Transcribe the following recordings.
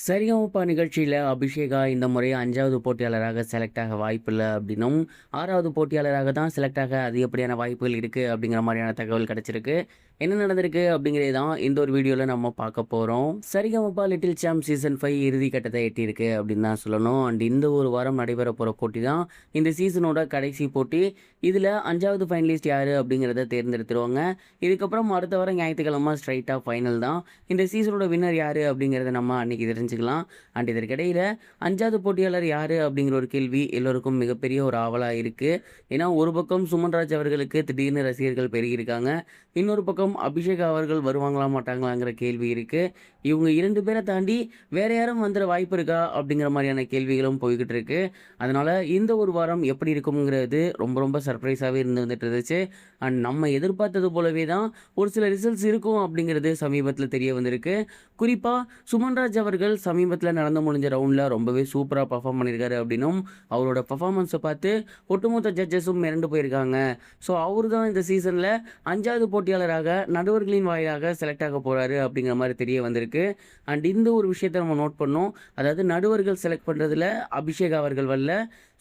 சரிகமபா நிகழ்ச்சியில அபிஷேகா இந்த முறை 5வது போட்டியாளராக செலக்ட் ஆக வாய்ப்பில்ல அப்படின்னும், 6வது போட்டியாளராக தான் செலக்ட் ஆக அதிகப்படியான வாய்ப்புகள் இருக்கு அப்படிங்கிற மாரியான தகவல் கிடைச்சிருக்கு. என்ன நடந்திருக்கு அப்படிங்கிறது தான் இந்த ஒரு வீடியோல நம்ம பார்க்க போறோம். சரிகமபா லிட்டில் சாம்ப் சீசன் 5 இறுதி கட்டத்தை எட்டியிருக்கு அப்படின்னு தான் சொல்லணும். அண்ட் இந்த ஒரு வாரம் நடைபெற போற போட்டி தான் இந்த சீசனோட கடைசி போட்டி. இதுல 5வது ஃபைனலிஸ்ட் யாரு அப்படிங்கிறத தேர்ந்தெடுத்துருவாங்க. இதுக்கப்புறம் அடுத்த வாரம் ஞாயிற்றுக்கிழமை ஸ்ட்ரைட்டா ஃபைனல் தான். இந்த சீசனோட வின்னர் யாரு அப்படிங்கிறத நம்ம அன்னைக்கு தெரிஞ்சுக்கலாம். அண்ட் இதற்கிடையில 5வது போட்டியாளர் யாரு அப்படிங்கிற ஒரு கேள்வி எல்லோருக்கும் மிகப்பெரிய ஒரு ஆவலா இருக்கு. ஏன்னா ஒரு பக்கம் சுமன்ராஜ் அவர்களுக்கு திடீர்னு ரசிகர்கள் பெருகியிருக்காங்க. இன்னொரு பக்கம் அபிஷேக் அவர்கள் வருவாங்களா மாட்டாங்களாங்கிற கேள்வி இருக்கு. இவங்க 2 பேரை தாண்டி வேற யாரும் வந்துட வாய்ப்பு இருக்கா அப்படிங்கிற மாதிரியான கேள்விகளும் போய்கிட்டு இருக்கு. அதனால இந்த ஒரு வாரம் எப்படி இருக்குங்கிறது ரொம்ப ரொம்ப சர்ப்ரைஸாகவே வந்துட்டு இருந்துச்சு. அண்ட் நம்ம எதிர்பார்த்தது போலவே தான் ஒரு சில ரிசல்ட்ஸ் இருக்கும் அப்படிங்கிறது சமீபத்தில் தெரிய வந்திருக்கு. குறிப்பாக சுமன்ராஜ் அவர்கள் சமீபத்தில் நடந்து முடிஞ்ச ரவுண்டில் ரொம்பவே சூப்பராக பர்ஃபார்ம் பண்ணியிருக்காரு அப்படின்னும், அவரோட பர்ஃபார்மன்ஸை பார்த்து ஒட்டுமொத்த ஜட்ஜஸும் மிரண்டு போயிருக்காங்க. ஸோ அவர் தான் இந்த சீசனில் 5வது போட்டியாளராக நடுவர்களின் வாயிலாக செலக்ட் ஆக போகிறாரு அப்படிங்கிற மாதிரி தெரிய வந்திருக்கு. அண்ட் இந்த ஒரு விஷயத்தை நம்ம நோட் பண்ணோம். அதாவது நடுவர்கள் செலக்ட் பண்ணுறதுல அபிஷேக் அவர்கள் வரல,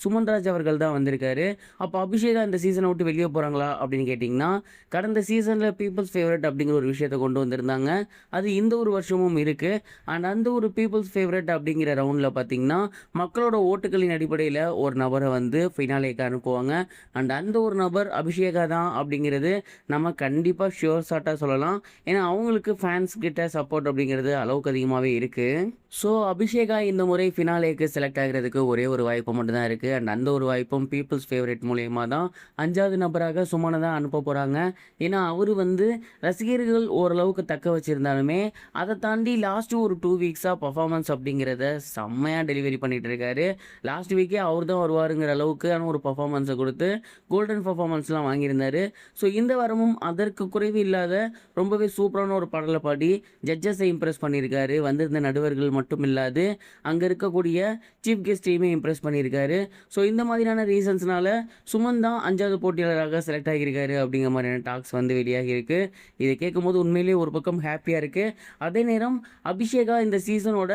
சுமன்ராஜ் அவர்கள் தான் வந்திருக்காரு. அப்போ அபிஷேகா இந்த சீசனை விட்டு வெளியே போகிறாங்களா அப்படின்னு கேட்டிங்கன்னா, கடந்த சீசனில் பீப்புள்ஸ் ஃபேவரட் அப்படிங்கிற ஒரு விஷயத்தை கொண்டு வந்திருந்தாங்க. அது இந்த ஒரு வருஷமும் இருக்குது. அண்ட் அந்த ஒரு பீப்புள்ஸ் ஃபேவரட் அப்படிங்கிற ரவுண்டில் பார்த்திங்கன்னா, மக்களோட ஓட்டுகளின் அடிப்படையில் ஒரு நபரை வந்து ஃபினாலேக்கு அனுப்புவாங்க. அண்ட் அந்த ஒரு நபர் அபிஷேகா தான் அப்படிங்கிறது நம்ம கண்டிப்பாக ஷியோர் ஷாட்டாக சொல்லலாம். ஏன்னா அவங்களுக்கு ஃபேன்ஸ் கிட்ட சப்போர்ட் அப்படிங்கிறது அளவுக்கு அதிகமாகவே இருக்குது. ஸோ அபிஷேகா இந்த முறை ஃபினாலேக்கு செலக்ட் ஆகிறதுக்கு ஒரே ஒரு வாய்ப்பு மட்டும்தான் இருக்குது. அண்ட் அந்த ஒரு வாய்ப்பும் பீப்புள்ஸ் ஃபேவரட் மூலயமா தான் 5வது நபராக சுமனை தான் அனுப்ப போகிறாங்க. ஏன்னா அவர் வந்து ரசிகர்கள் ஓரளவுக்கு தக்க வச்சுருந்தாலுமே அதை தாண்டி லாஸ்ட்டு ஒரு 2 வீக்ஸாக பர்ஃபார்மன்ஸ் அப்படிங்கிறத செம்மையாக டெலிவரி பண்ணிகிட்டு இருக்காரு. லாஸ்ட் வீக்கே அவர் தான் வருவாருங்கிற அளவுக்கான ஒரு பர்ஃபார்மன்ஸை கொடுத்து கோல்டன் பர்ஃபார்மன்ஸ்லாம் வாங்கியிருந்தார். ஸோ இந்த வாரமும் அதற்கு குறைவு இல்லாத ரொம்பவே சூப்பரான ஒரு பாடலை பாடி ஜட்ஜஸை இம்ப்ரெஸ் பண்ணியிருக்காரு. வந்திருந்த நடுவர்கள் மட்டும் இல்லாது அங்கே இருக்கக்கூடிய சீஃப் கெஸ்டையுமே இம்ப்ரெஸ் பண்ணியிருக்காரு. ஸோ இந்த மாதிரியான ரீசன்ஸ்னால சுமன் தான் 5வது போட்டியாளராக செலக்ட் ஆகியிருக்காரு அப்படிங்கிற மாதிரியான டாக்ஸ் வந்து வெளியாகி இருக்கு. இதை கேட்கும்போது உண்மையிலேயே ஒரு பக்கம் ஹாப்பியாக இருக்குது. அதே நேரம் அபிஷேகா இந்த சீசனோட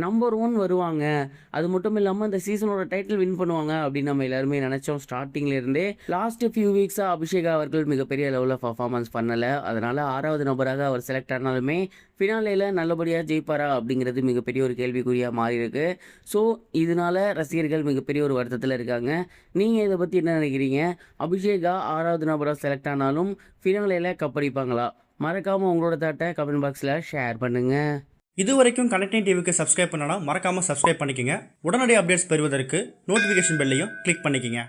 நம்பர் 1 வருவாங்க, அது மட்டும் இல்லாமல் இந்த சீசனோட டைட்டில் வின் பண்ணுவாங்க அப்படின்னு நம்ம எல்லாருமே நினச்சோம் ஸ்டார்டிங்லேருந்தே. லாஸ்ட் ஃபியூ வீக்ஸாக அபிஷேகா அவர்கள் மிகப்பெரிய லெவலில் பர்ஃபார்மன்ஸ் பண்ணலை. அதனால் 6வது நபராக அவர் செலக்ட் ஆனாலுமே ஃபினாலேயில் நல்லபடியாக ஜெயிப்பாரா அப்படிங்கிறது மிகப்பெரிய ஒரு கேள்விக்குறியாக மாறி இருக்கு. ஸோ இதனால ரசிகர்கள் மிகப்பெரிய ஒரு வருத்தத்தில் இருக்காங்க. நீங்கள் இதை பற்றி என்ன நினைக்கிறீங்க? அபிஷேகா 6வது நபராக செலக்ட் ஆனாலும் ஃபினாலேயில் கப்படிப்பாங்களா? மறக்காமல் உங்களோட தாட்டை கமெண்ட் பாக்ஸில் ஷேர் பண்ணுங்கள். இது வரைக்கும் கனெக்டிங் டிவிக்கு சப்ஸ்கிரைப் பண்ணனா மறக்காமல் சப்ஸ்கிரைப் பண்ணிக்கங்க. உடனடி அப்டேட்ஸ் பெறுவதற்கு நோட்டிஃபிகேஷன் பெல்லையும் கிளிக் பண்ணிக்கங்க.